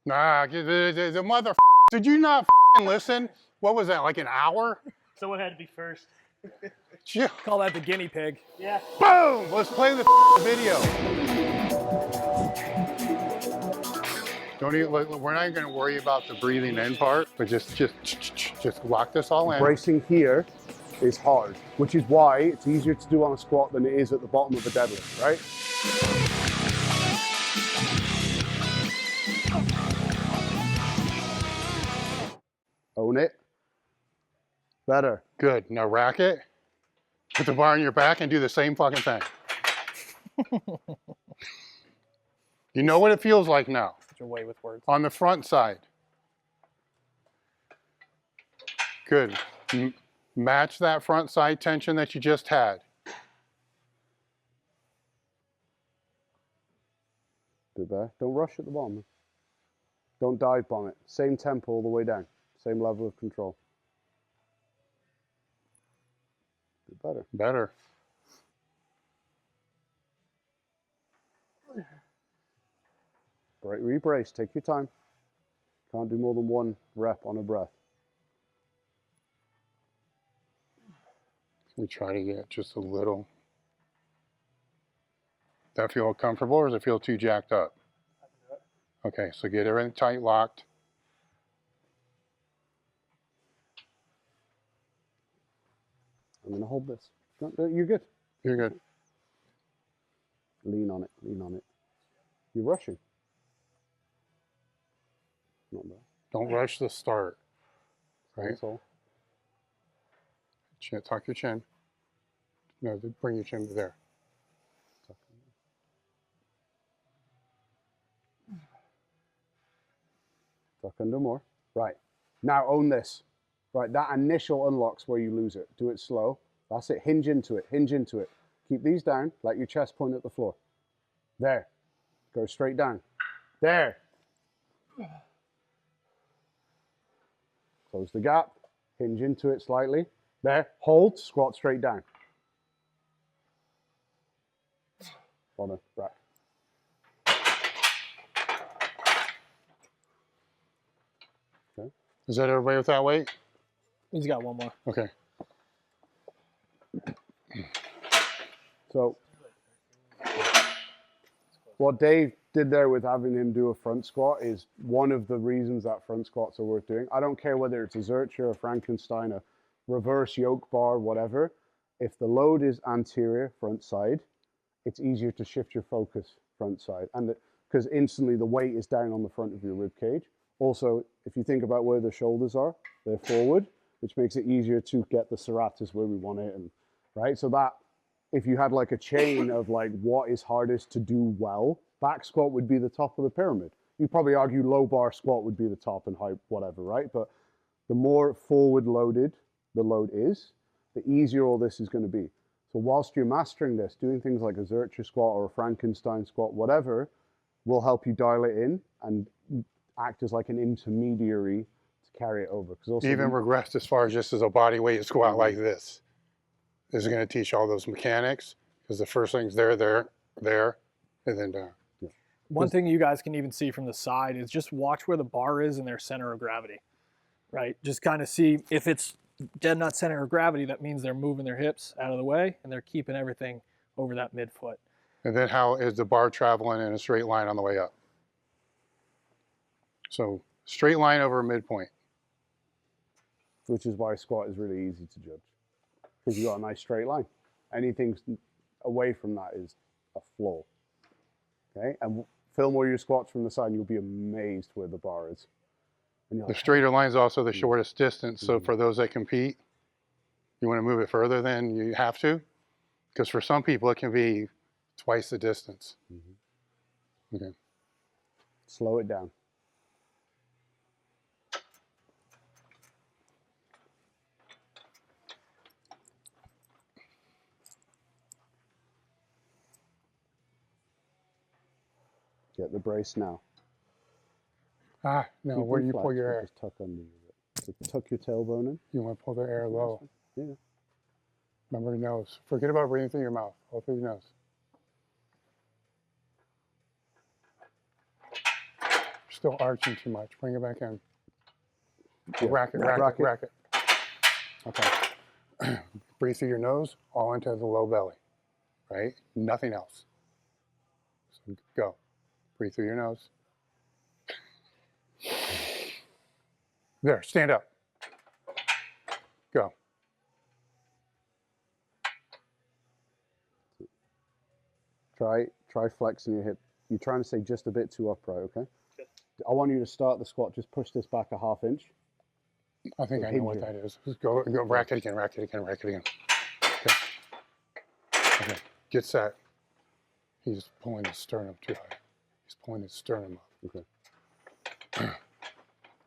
Nah, the mother. Did you not listen? What was that, like an hour? Someone had to be first. Call that the guinea pig. Yeah. Boom! Let's play the video. Don't even, we're not going to worry about the breathing in part, but just lock this all in. Bracing here is hard, which is why it's easier to do on a squat than it is at the bottom of a deadlift, right? Own it. Better. Good. Now rack it. Put the bar on your back and do the same fucking thing. You know what it feels like now. Such a way with words. On the front side. Good. Match that front side tension that you just had. Good there. Don't rush at the bottom. Don't dive bomb it. Same tempo all the way down. Same level of control. Do better. Better. Rebrace. Take your time. Can't do more than one rep on a breath. We try to get just a little. Does that feel comfortable or does it feel too jacked up? Okay, so get everything tight locked. I'm going to hold this. No, you're good. You're good. Lean on it. Lean on it. You're rushing. Not bad. Don't rush the start. Right? That's all. Chin, tuck your chin. No, bring your chin to there. Tuck under more. Right. Now own this. Right, that initial unlock's where you lose it. Do it slow. That's it. Hinge into it. Hinge into it. Keep these down. Let your chest point at the floor. There. Go straight down. There. Close the gap. Hinge into it slightly. There. Hold. Squat straight down. Bottom. Right. Okay. Is that everybody with that weight? He's got one more. Okay. So what Dave did there with having him do a front squat is one of the reasons that front squats are worth doing. I don't care whether it's a Zercher, a Frankenstein, a reverse yoke bar, whatever. If the load is anterior, front side, it's easier to shift your focus front side. And because instantly the weight is down on the front of your rib cage. Also, if you think about where the shoulders are, they're forward, which makes it easier to get the serratus where we want it. And right, so that if you had like a chain of like what is hardest to do well, back squat would be the top of the pyramid. You'd probably argue low bar squat would be the top and high whatever, right? But the more forward loaded the load is, the easier all this is going to be. So whilst you're mastering this, doing things like a Zercher squat or a Frankenstein squat, whatever, will help you dial it in and act as like an intermediary to carry it over. Because even regressed as far as just as a body weight squat like this. This is going to teach all those mechanics because the first thing's there, and then down. Yeah. One thing you guys can even see from the side is just watch where the bar is in their center of gravity, right? Just kind of see if it's dead nut center of gravity, that means they're moving their hips out of the way and they're keeping everything over that midfoot. And then how is the bar traveling in a straight line on the way up? So straight line over midpoint. Which is why squat is really easy to judge. Because you got a nice straight line. Anything away from that is a flaw. Okay, and film all your squats from the side and you'll be amazed where the bar is. And The straighter line is also the shortest distance, so for those that compete, you want to move it further than you have to, because for some people it can be twice the distance. Okay. Slow it down. Get the brace now. Ah, no, Keep where them you flat, pull your so air. just tuck under your So tuck your tailbone in. You want to pull the air low. Yeah. Remember your nose. Forget about breathing through your mouth. All through your nose. still arching too much. Bring it back in. Yeah. Rack it. Okay. Breathe through your nose, all into the low belly, right? Nothing else. So go. Breathe through your nose. There, stand up. Go. Try flexing your hip. You're trying to stay just a bit too upright, okay? I want you to start the squat, just push this back a ½ inch. I think I know what that is. Just go rack it again. Okay. Okay. Get set. He's pulling his sternum too high. He's pulling his sternum up. Okay.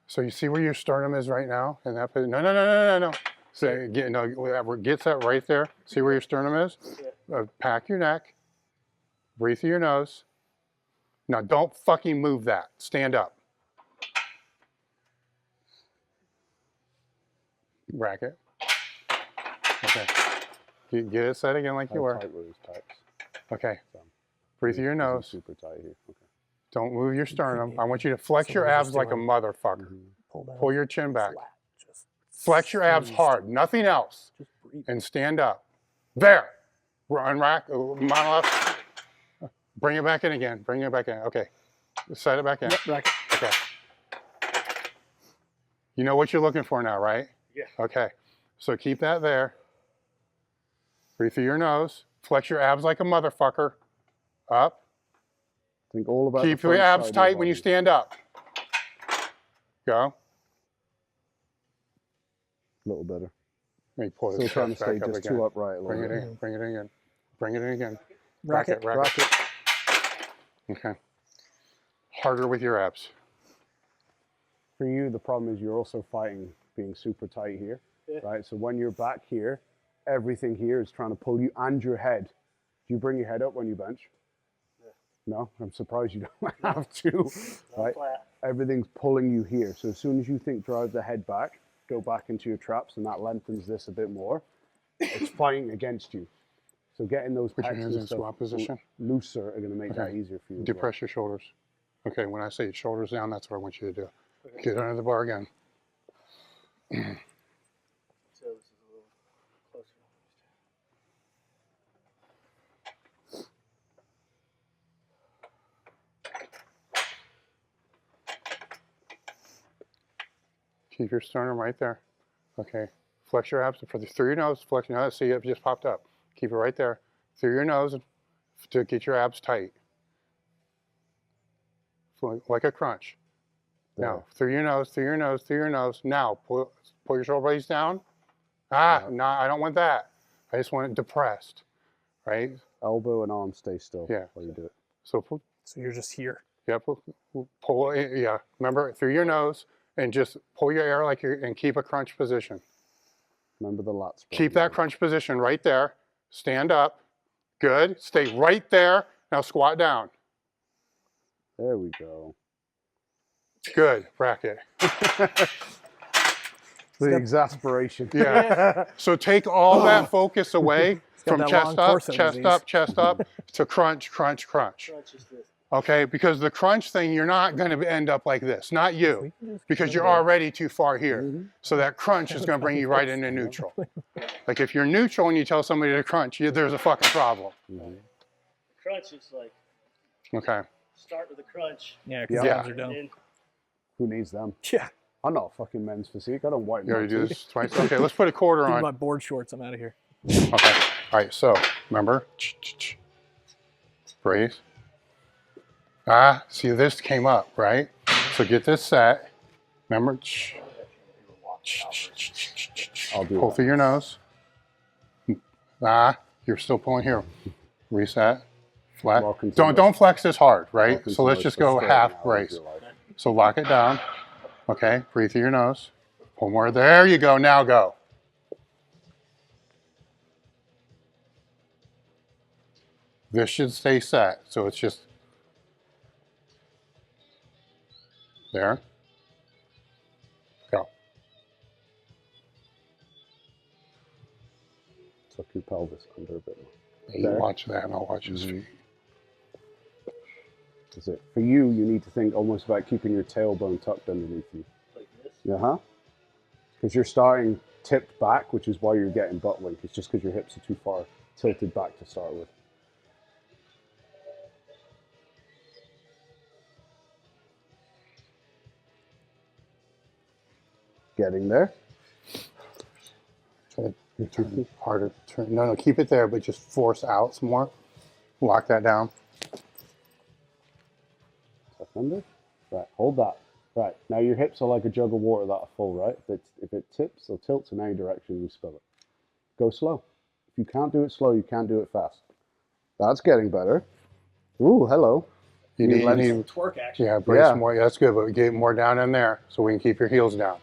So you see where your sternum is right now? In that position? No. So get set right there. See where your sternum is? Pack your neck. Breathe through your nose. Now don't fucking move that. Stand up. Rack it. Okay. Get it set again like you were. Tight with his tights. Okay. Breathe through your nose. Super tight here. Okay. Don't move your sternum. I want you to flex your abs like a motherfucker. Pull your chin back. Flex your abs hard. Nothing else. And stand up. There. Unrack. Monolith. Bring it back in again. Bring it back in. Okay. Set it back in. Yep, rack it. Okay. You know what you're looking for now, right? Yeah. Okay. So keep that there. Breathe through your nose. Flex your abs like a motherfucker. Up. Think all about Keep your abs tight when you stand up. Go. A little better. Let me pull Still this trying to chest stay back up just again. too upright a little Bring it bit. in. Bring it in again. Bring it in again. Rack it. Rack it. Okay. Harder with your abs. For you, the problem is you're also fighting being super tight here, right? So when you're back here, everything here is trying to pull you and your head. Do you bring your head up when you bench? No, I'm surprised you don't have to, right? Everything's pulling you here. So as soon as you think drive the head back, go back into your traps, and that lengthens this a bit more. It's fighting against you. So getting those Put your pecs hands and in stuff squat position. looser are going to make that Okay. easier for you. Depress your shoulders. Okay, when I say shoulders down, that's what I want you to do. Get under the bar again. So this is a little closer. Keep your sternum right there. Okay. Flex your abs through your nose. Flex your nose. See, it just popped up. Keep it right there. Through your nose to get your abs tight. Like a crunch. Now, through your nose, through your nose, through your nose. Now, pull your shoulder blades down. No, I don't want that. I just want it depressed, right? Elbow and arm stay still Yeah. while you do it. So you're just here. Yeah, pull it, yeah. Remember, through your nose, and just pull your air and keep a crunch position. Remember the lat spread. Keep that crunch position right there. Stand up. Good. Stay right there. Now squat down. There we go. Good. Rack it. The exasperation. Yeah. So take all that focus away from that chest long up, torso chest disease. up, chest up to crunch, crunch, crunch. Crunch is this. Okay, because the crunch thing, you're not going to end up like this. Not you, because you're already too far here. So that crunch is going to bring you right into neutral. Like if you're neutral and you tell somebody to crunch, there's a fucking problem. Crunch is like Okay. start with a crunch. Yeah, because Yeah. the abs are down. And Who needs them? Yeah. I'm not fucking men's physique. I don't wipe You already my do teeth. this twice? Okay, let's put a quarter These are my on. board shorts. I'm out of here. Okay. All right, so remember. Breathe. See, this came up, right? So get this set. Remember. I'll do Pull that. through your nose. You're still pulling here. Reset. Flat. Welcome to Don't flex this hard, right? Welcome So to let's most just go frustrating half hours of brace. your life. So lock it down. Okay, breathe through your nose. Pull more. There you go. Now go. This should stay set. So it's just there. Go. Tuck your pelvis under a bit more. You watch that and I'll watch his feet. Is it for you? You need to think almost about keeping your tailbone tucked underneath you. Like this. Because you're starting tipped back, which is why you're getting butt wink. It's just because your hips are too far tilted back to start with. Getting there. Try to turn harder. No, keep it there, but just force out some more. Lock that down. Tuck under. Right, hold that. Right, now your hips are like a jug of water that are full, right? If it tips or tilts in any direction, you spill it. Go slow. If you can't do it slow, you can't do it fast. That's getting better. Ooh, hello. You need Twerk action. yeah, brace Yeah. more. Yeah, that's good, but get more down in there so we can keep your heels down.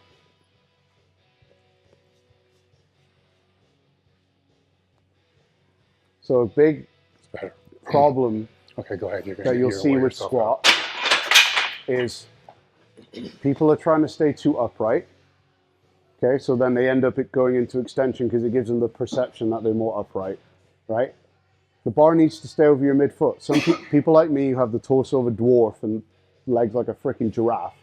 So a big It's better. problem Okay, go ahead. that you'll see with squat is people are trying to stay too upright. Okay, so then they end up going into extension because it gives them the perception that they're more upright, right? The bar needs to stay over your midfoot. Some people like me who have the torso of a dwarf and legs like a freaking giraffe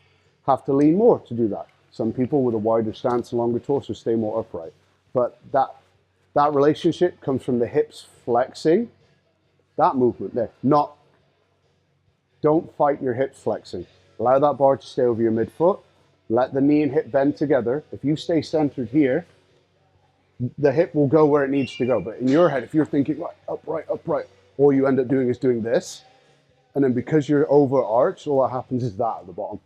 have to lean more to do that. Some people with a wider stance and longer torso stay more upright. But that relationship comes from the hips flexing, that movement there. Don't fight your hips flexing. Allow that bar to stay over your midfoot. Let the knee and hip bend together. If you stay centered here, the hip will go where it needs to go. But in your head, if you're thinking, right, upright, all you end up doing is doing this. And then because you're overarched, all that happens is that at the bottom.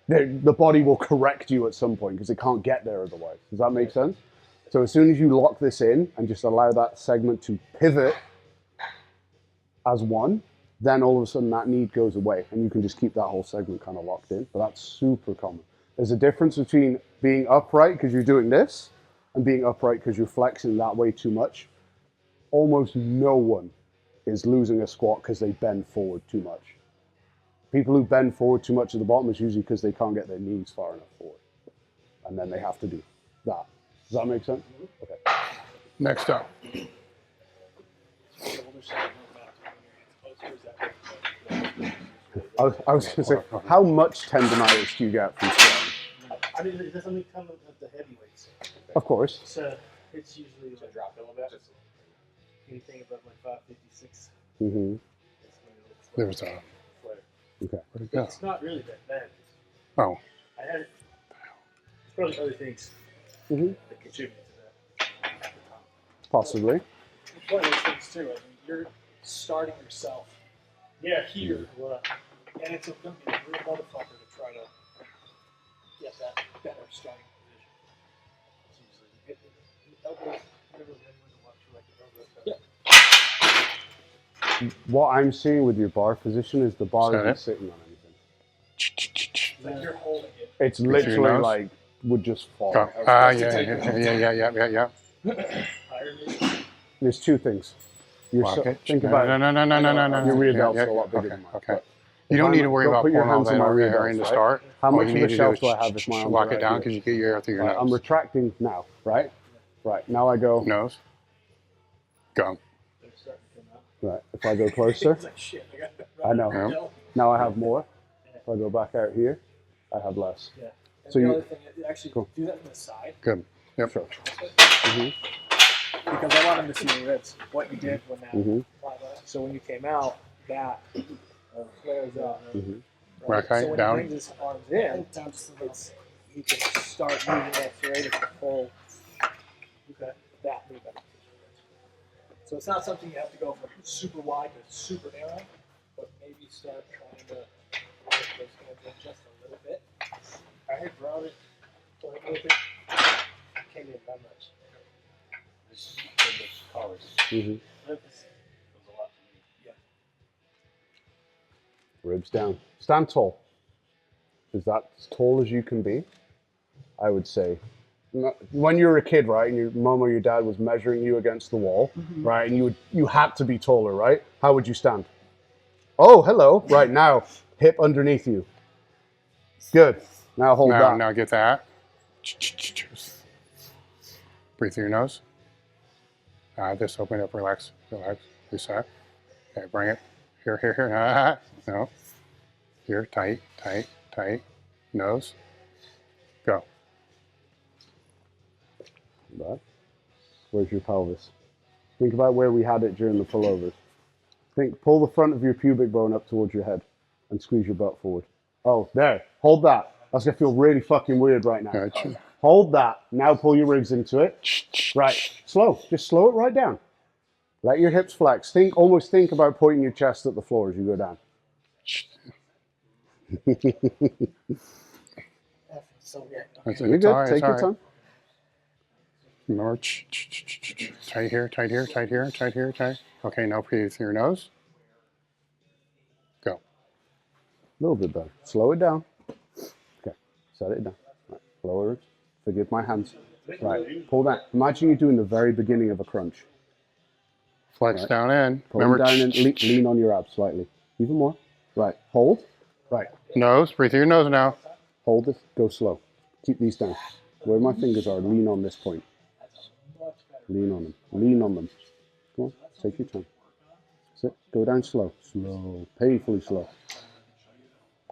The body will correct you at some point because it can't get there otherwise. Does that make sense? So as soon as you lock this in and just allow that segment to pivot as one, then all of a sudden that need goes away and you can just keep that whole segment kind of locked in. But that's super common. There's a difference between being upright because you're doing this and being upright because you're flexing that way too much. Almost no one is losing a squat because they bend forward too much. People who bend forward too much at the bottom is usually because they can't get their knees far enough forward. And then they have to do that. Does that make sense? Okay. Next up. I was going to say, how much tendonitis do you get from squatting? I mean, it doesn't come with the heavyweights. Of course. So it's usually like drop a little bit. Anything above like 556. Mm-hmm. There was a. Flare. Okay. Where'd it go? It's not really that bad. Oh, I had it. There's probably other things Mm-hmm. that contribute to that. Possibly. It's one of those things too. I mean, you're starting yourself Yeah, here, Well, and it's going to be a real motherfucker to try to get that better starting position. it's usually hit the elbows. Never really anyone to watch you like the elbows. Yeah. What I'm seeing with your bar position is the bar Set isn't it. sitting on anything. It's like you're holding it. It's Reach your literally nose. like would just fall. go. Yeah. Higher maybe. There's two things. You're Lock it. think about it. No. Your rear Yeah, delt's yeah, a lot bigger okay, than mine. okay. But You don't if need I'm- to worry don't about put your pulling all hands that on my over rear there in to delts, start. How All much you of need a to shelf is do I have if my arms lock are it right down here? because you get your air through your I'm nose. retracting now, right? Right. Now I go. Nose. Go. They're starting to come out. Right. If I go closer, It's like shit. I got I know. Yeah. Now I have more. If I go back out here, I have less. Yeah. And So the you- other thing, actually Cool. do that from the side. Good. Yep. Sure. Because I want them to see the ribs, what you did when that. Mhm. So when you came out, that flares up. Mhm. Rack height so when down. he brings his arms in, it's, he can start using that serratus to pull that movement. So it's not something you have to go from super wide to super narrow, but maybe start trying to push those hands in just a little bit. I had brought it. Like, with it. Came in that much. Just in the collars. Mhm. Memphis was a lot for me. Ribs down. Stand tall. Is that as tall as you can be? I would say. When you were a kid, right, and your mom or your dad was measuring you against the wall, right, and you had to be taller, right? How would you stand? Oh, hello. Right now, hip underneath you. Good. Now hold that. Now get that. Breathe through your nose. Just open up, relax, reset. Okay, bring it. Here. No. Here, tight, tight, tight. Nose. Go. Back. Where's your pelvis? Think about where we had it during the pullovers. Pull the front of your pubic bone up towards your head and squeeze your butt forward. Oh, there. Hold that. That's gonna feel really fucking weird right now. Gotcha. Hold that. Now pull your ribs into it. Right. Slow. Just slow it right down. Let your hips flex. Almost think about pointing your chest at the floor as you go down. So weird. That's You're it's good. all right, Take it's all your right. time. More tight here, tight here, tight here, tight here, tight. Okay, now breathe through your nose. Go. A little bit better. Slow it down. Okay. Set it down. Right. Lower it. Forgive my hands. Right. Pull that. Imagine you're doing the very beginning of a crunch. Flex Right. down in. Pull Remember, down and lean on your abs slightly. Even more. Right. Hold. Right. nose. Breathe through your nose now. Hold it. Go slow. Keep these down. Where my fingers are, lean on this point. Lean on them. Lean on them. Come on. Take your time. Sit. Go down slow. Slow. Painfully slow.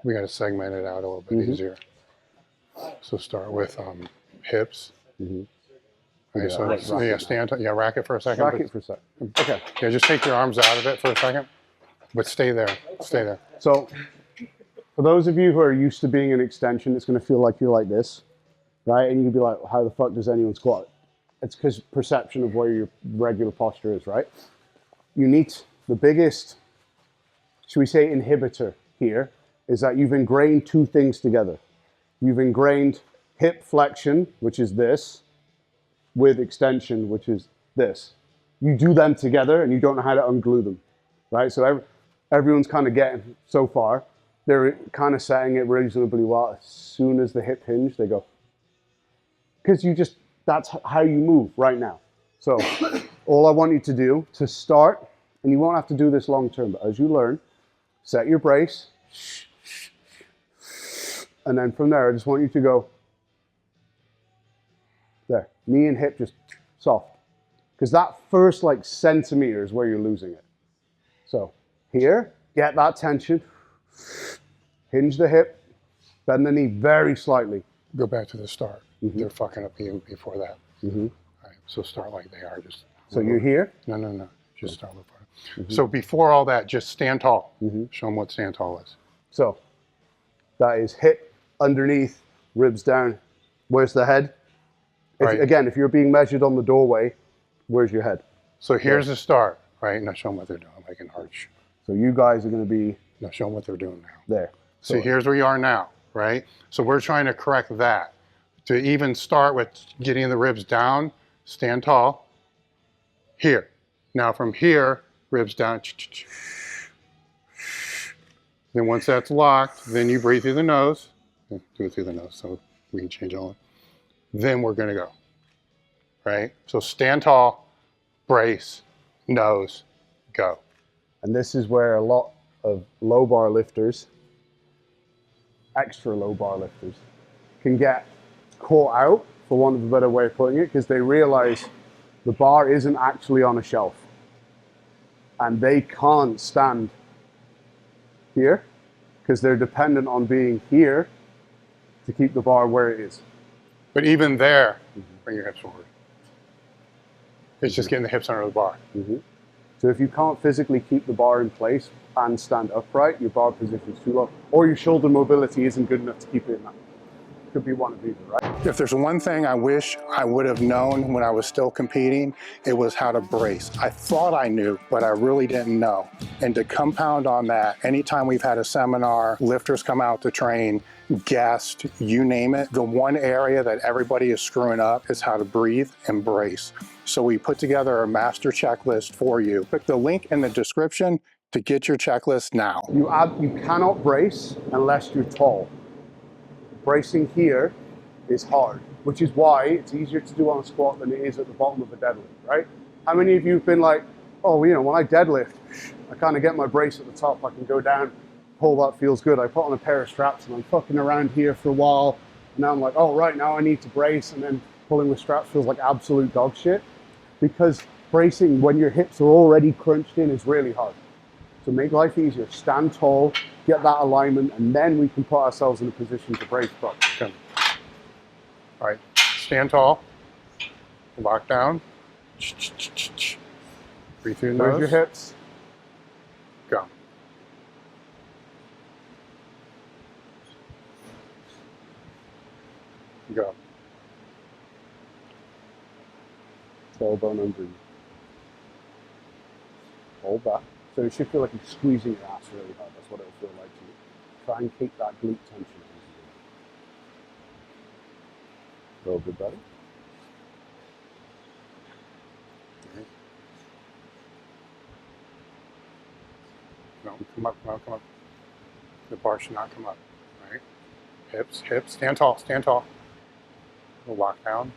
We got to segment it out a little bit easier. So start with hips. Okay, so Yeah, stand. Yeah, rack it for a second. Rack it for a sec. Okay. Yeah, just take your arms out of it for a second, but stay there. Stay there. So, for those of you who are used to being an extension, it's going to feel like you're like this, right? And you'd be like, how the fuck does anyone squat? It's because perception of where your regular posture is, right? You need the biggest, should we say, inhibitor here is that you've ingrained two things together. You've ingrained hip flexion, which is this, with extension, which is this. You do them together and you don't know how to unglue them, right? So everyone's kind of getting, so far, they're kind of setting it reasonably well. As soon as the hip hinge, they go. Because that's how you move right now. So all I want you to do to start, and you won't have to do this long term, but as you learn, set your brace. And then from there, I just want you to go there. Knee and hip just soft. Because that first centimeter is where you're losing it. So here, get that tension. Hinge the hip. Bend the knee very slightly. Go back to the start. They're fucking up even before that. All right, so start like they are. Just So you're here. No. Just start with part. So before all that, just stand tall. Show them what stand tall is. So that is hip underneath, ribs down. Where's the head? Right. Again, if you're being measured on the doorway, where's your head? So here's the start, right? Now show them what they're doing, like an arch. So you guys are going to be Now show them what they're doing now. there. So here's where you are now, right? So we're trying to correct that. To even start with getting the ribs down, stand tall. Here. Now from here, ribs down. Then once that's locked, then you breathe through the nose. Do it through the nose so we can change all of it. Then we're going to go, right? So stand tall, brace, nose, go. And this is where a lot of low bar lifters, extra low bar lifters, can get caught out, for want of a better way of putting it, because they realize the bar isn't actually on a shelf. And they can't stand here because they're dependent on being here to keep the bar where it is. But even there, bring your hips forward. It's just getting the hips under the bar. So if you can't physically keep the bar in place and stand upright, your bar position is too low, or your shoulder mobility isn't good enough to keep it in that. Could be one of either, right? If there's one thing I wish I would have known when I was still competing, it was how to brace. I thought I knew, but I really didn't know. And to compound on that, anytime we've had a seminar, lifters come out to train, guests, you name it, the one area that everybody is screwing up is how to breathe and brace. So we put together a master checklist for you. Click the link in the description to get your checklist now. You cannot brace unless you're tall. Bracing here is hard, which is why it's easier to do on a squat than it is at the bottom of a deadlift, right? How many of you have been like, oh, when I deadlift, I kind of get my brace at the top, I can go down, pull, that feels good. I put on a pair of straps and I'm fucking around here for a while. And now I'm like, oh, right, now I need to brace. And then pulling with straps feels like absolute dog shit. Because bracing when your hips are already crunched in is really hard. So make life easier. Stand tall, get that alignment, and then we can put ourselves in a position to brace properly. Good. All right, stand tall, lock down, breathe through the Raise nose, your hips. go. Go. Tailbone under you. Hold that. So it should feel like you're squeezing your ass really hard. That's what it'll feel like to you. Try and keep that glute tension. A little bit better. No, come up, come up, come up. The bar should not come up, right? Hips, hips, stand tall, stand tall. Lock down,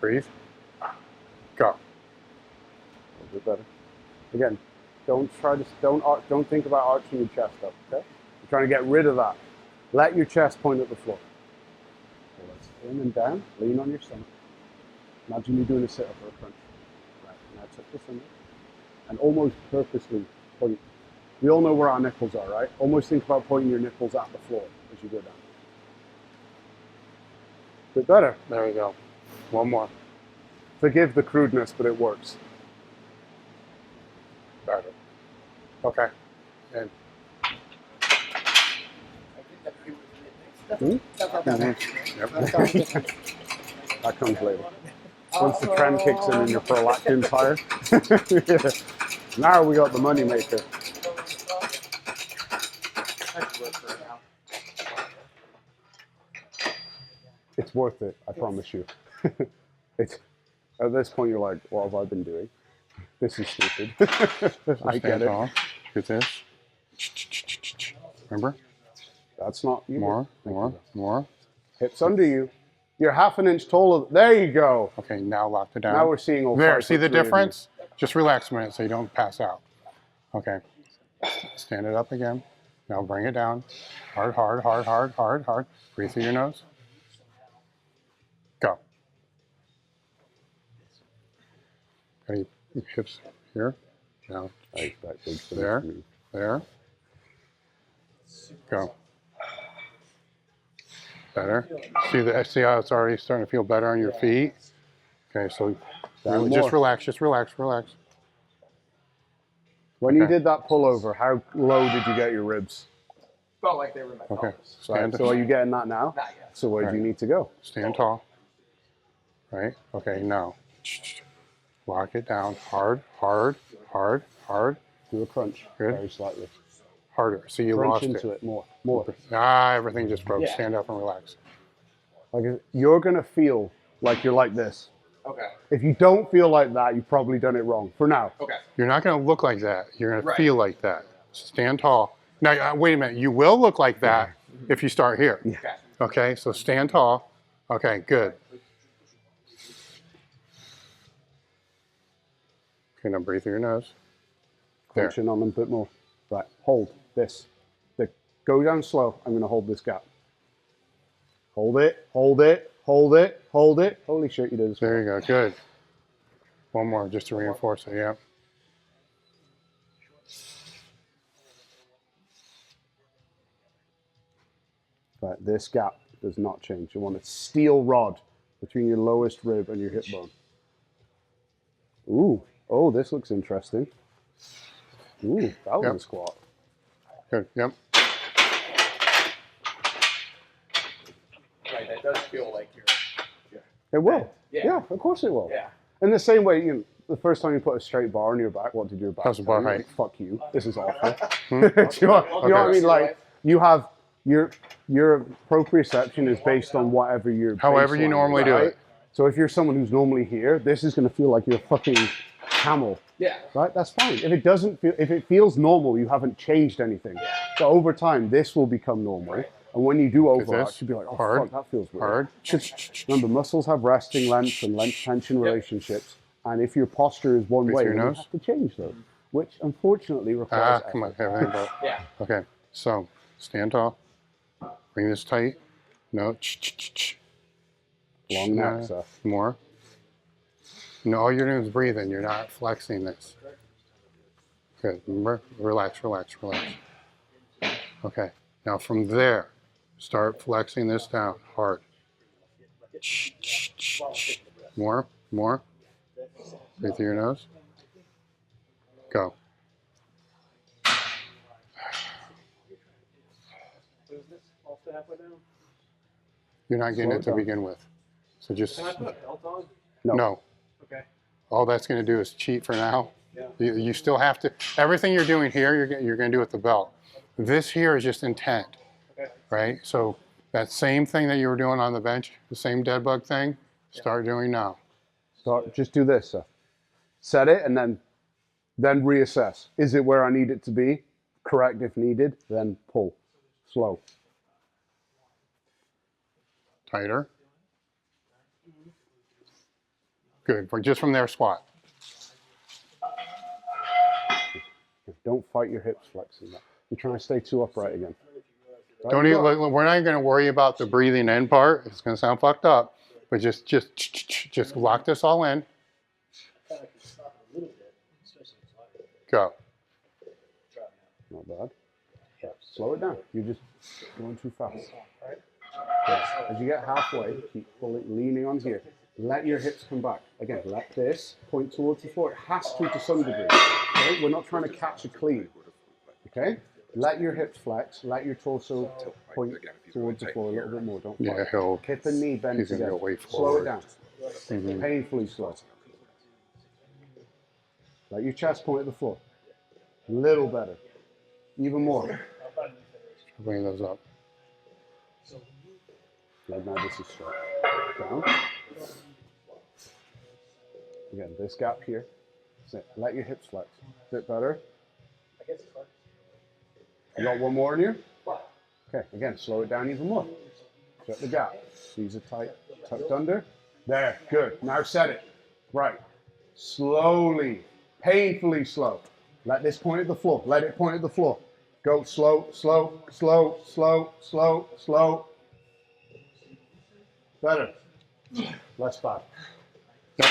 breathe, go. A little bit better. Again, don't think about arching your chest up, okay? You're trying to get rid of that. Let your chest point at the floor. So let's in and down, lean on your stomach. Imagine you're doing a sit-up or a crunch. Right, now tuck the stomach. And almost purposely point. We all know where our nipples are, right? Almost think about pointing your nipples at the floor as you go down. Bit better. There we go. One more. Forgive the crudeness, but it works. Better. Okay. And Hmm? yep. That comes later. Once the trend kicks in and your prolactin's higher. Now we got the money maker. It's worth it, I promise you. It's at this point you're like, what have I been doing? This is stupid. I get it. Tall. Get this. Remember? That's not you. More, Thank more, you. more. Hips under you. You're half an inch taller. There you go. Okay, now lock it down. Now we're seeing all there. 5 See the foot 3 of you. difference? Just relax a minute so you don't pass out. Okay. Stand it up again. Now bring it down. Hard, hard, hard, hard, hard, hard. Breathe through your nose. Go. Okay, hips here. Now. I expect big for There. this move. There. Go. Better. See how it's already starting to feel better on your feet? Okay, so Down just more. relax, just relax, relax. When you Okay. did that pullover, how low did you get your ribs? Felt like they were in my Okay, pelvis. Right, stand, so are you getting that now? Not yet. So where do you Right. need to go? stand tall. Right? Okay, now. Lock it down. Hard, hard, hard, hard. Do a crunch. Good. Very slightly. Harder. See, you Crunch lost into it. it more. More. Ah, everything just broke. Yeah. Stand up and relax. Like you're gonna feel like you're like this. Okay. If you don't feel like that, you've probably done it wrong. For now. Okay. You're not going to look like that. You're going to Right. feel like that. Stand tall. Now, wait a minute. You will look like that if you start here. Okay. Okay, so stand tall. Okay, good. Okay, now breathe through your nose. There. Crunch in on them a bit more. Right. Hold this. Go down slow. I'm gonna hold this gap. Hold it. Hold it. Hold it. Hold it. Holy shit, you did this. There you go. Good. One more just to reinforce it. Yeah. Right. This gap does not change. You want a steel rod between your lowest rib and your hip bone. Ooh. Oh, this looks interesting. Ooh, that was Yep. a squat. Good. Yep. Right. That does feel like you're. It will. Yeah. Yeah, of course it will. Yeah. In the same way, the first time you put a straight bar on your back, what did your back How's the bar tell you? height? Like, fuck you. This is awful. Do you know what I mean? Like you have your proprioception is based on whatever your However you baseline normally is, do right? it. So if you're someone who's normally here, this is going to feel like you're a fucking camel. Yeah. Right? That's fine. If it feels normal, you haven't changed anything. Yeah. So over time, this will become normal. Right. And when you do overarch, this, you'll be like, oh hard, fuck, that feels weird. Hard. Remember, muscles have resting length and length tension relationships. And if your posture is one Breathe way, through you your nose. have to change those, which unfortunately requires Ah, come on. effort. Everything broke. Yeah. Okay, so stand tall. Bring this tight. No. Long neck, sir. More. No, all you're doing is breathing. You're not flexing this. Good. Remember? Relax, relax, relax. Okay, now from there, start flexing this down hard. More, more. Breathe through your nose. Go. You're not getting Slow it it to down. begin with. So just, Can I put a belt on? no. Okay. All that's going to do is cheat for now. You still have to, everything you're doing here, you're going to do with the belt. This here is just intent, Okay. right? So that same thing that you were doing on the bench, the same dead bug thing, start doing now. Start, just do this, sir. Set it and then reassess. Is it where I need it to be? Correct if needed, then pull. Slow. Tighter. Good. Just from there, squat. Don't fight your hips flexing. You're trying to stay too upright again. Right, Don't even, we're not going to worry about the breathing in part. It's going to sound fucked up, but just lock this all in. Go. Not bad. Slow it down. You're just going too fast. Yeah. As you get halfway, keep leaning on here. Let your hips come back. Again, let this point towards the floor. It has to some degree. Okay? We're not trying to catch a clean. Okay? Let your hips flex. Let your torso point towards the floor a little bit more. Don't fight. Yeah, he'll. Hip and knee bend He's gonna together. go way Slow it forward. down. Painfully slow. Let your chest point at the floor. A little better. Even more. Bring those up. Like now this is straight. Down. Again, this gap here. That's it. Let your hips flex. Bit better. You got one more in here? Okay, again, slow it down even more. Set the gap. These are tight, tucked under. There, good. Now set it. Right. Slowly, painfully slow. Let this point at the floor. Let it point at the floor. Go slow, slow, slow, slow, slow, slow. Better. Less bad. Yep.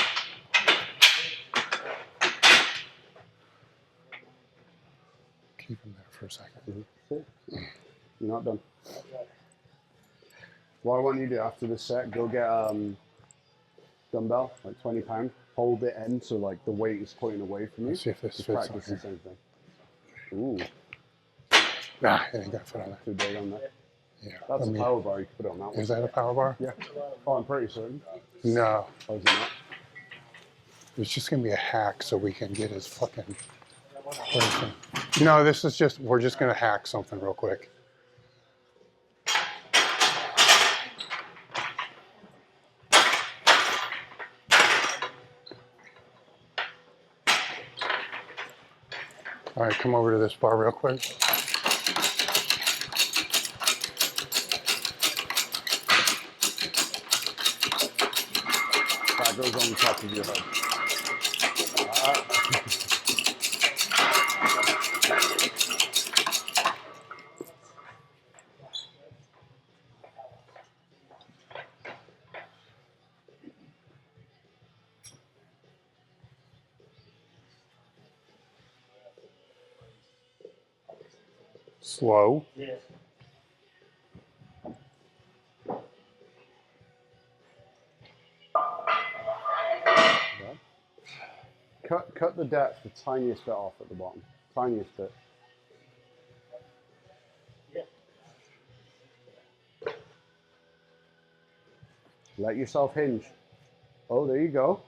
Keep him there for a second. You're not done. What I want you to do after this set, go get dumbbell, like 20 pounds. Hold it in so like the weight is pointing away from you. Let's see if this Just fits on practice here. the same thing. Ooh, Nah, it ain't got to fit on that. too big on that. Yeah. That's I a mean, power bar you can put on that one. is that a power bar? Yeah. Oh, I'm pretty certain. No. Oh, is it not? It's just going to be a hack so we can get his fucking person. No, this is just, we're just going to hack something real quick. All right, come over to this bar real quick. That goes on the top of your head. Slow. Yeah. Cut the depth the tiniest bit off at the bottom. Tiniest bit. Let yourself hinge. Oh, there you go.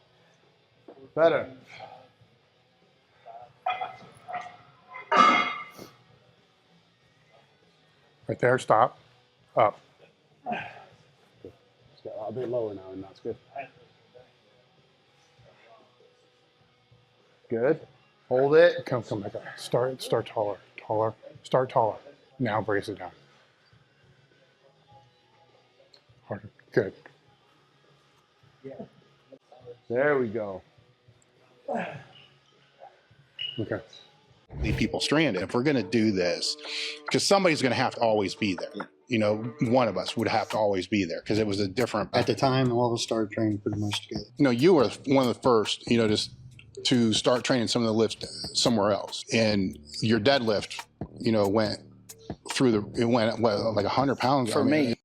Better. Right there, stop. Up. Let's get that a bit lower now, and that's good. Good. Hold it. Come back up. Start taller. Taller. Start taller. Now brace it down. Harder. Good. There we go. Okay. Leave people stranded. If we're going to do this, because somebody's going to have to always be there. You know, one of us would have to always be there because it was a different. At the time, all of us started training pretty much together. You know, you were one of the first, you know, just to start training some of the lifts somewhere else. And your deadlift, you know, went through the, it went, well, like 100 pounds. For me,